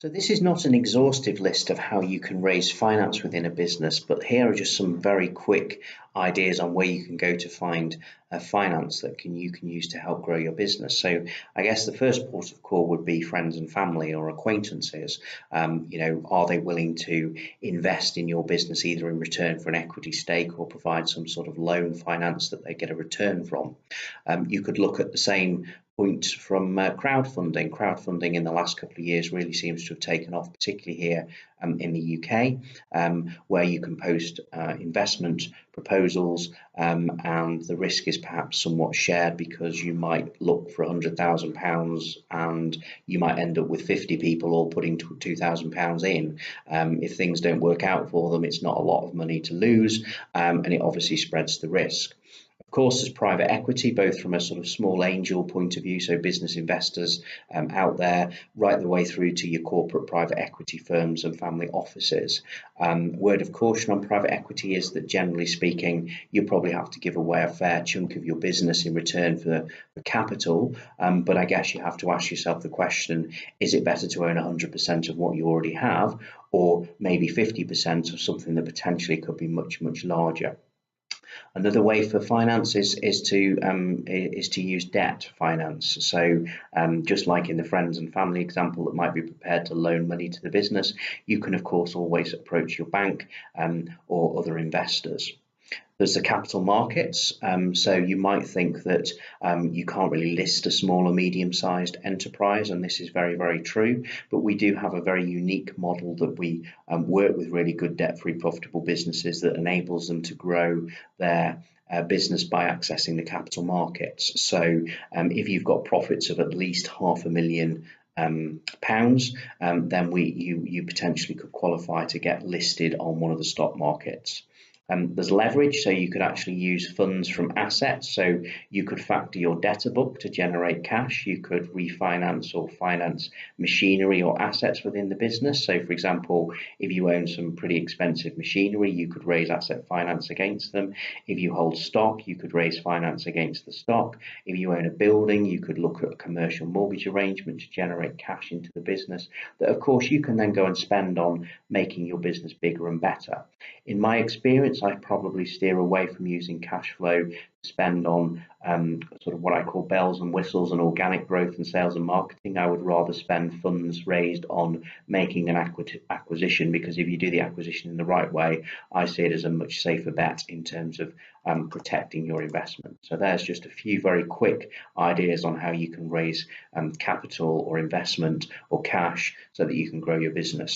So this is not an exhaustive list of how you can raise finance within a business, but here are just some very quick ideas on where you can go to find finance that you can use to help grow your business. So I guess the first port of call would be friends and family or acquaintances. Are they willing to invest in your business either in return for an equity stake or provide some sort of loan finance that they get a return from? You could look at the same point from crowdfunding. Crowdfunding in the last couple of years really seems to have taken off, particularly here in the UK, where you can post investment proposals, and the risk is perhaps somewhat shared because you might look for £100,000 and you might end up with 50 people all putting £2,000 in. If things don't work out for them, it's not a lot of money to lose, and it obviously spreads the risk. Of course, there's private equity, both from a sort of small angel point of view, so business investors out there, right the way through to your corporate private equity firms and family offices. Word of caution on private equity is that, generally speaking, you probably have to give away a fair chunk of your business in return for capital. But I guess you have to ask yourself the question, is it better to own 100% of what you already have, or maybe 50% of something that potentially could be much, much larger? Another way for finance is to use debt finance. So just like in the friends and family example that might be prepared to loan money to the business, you can of course always approach your bank or other investors. There's the capital markets. So you might think that you can't really list a small or medium-sized enterprise, and this is very, very true. But we do have a very unique model that we work with really good debt-free profitable businesses that enables them to grow their business by accessing the capital markets. So if you've got profits of at least £500,000, then you potentially could qualify to get listed on one of the stock markets. There's leverage, so you could actually use funds from assets. So you could factor your debtor book to generate cash. You could refinance or finance machinery or assets within the business. So for example, if you own some pretty expensive machinery, you could raise asset finance against them. If you hold stock, you could raise finance against the stock. If you own a building, you could look at a commercial mortgage arrangement to generate cash into the business that of course you can then go and spend on making your business bigger and better. In my experience, I'd probably steer away from using cash flow to spend on sort of what I call bells and whistles and organic growth and sales and marketing. I would rather spend funds raised on making an acquisition, because if you do the acquisition in the right way, I see it as a much safer bet in terms of protecting your investment. So there's just a few very quick ideas on how you can raise capital or investment or cash so that you can grow your business.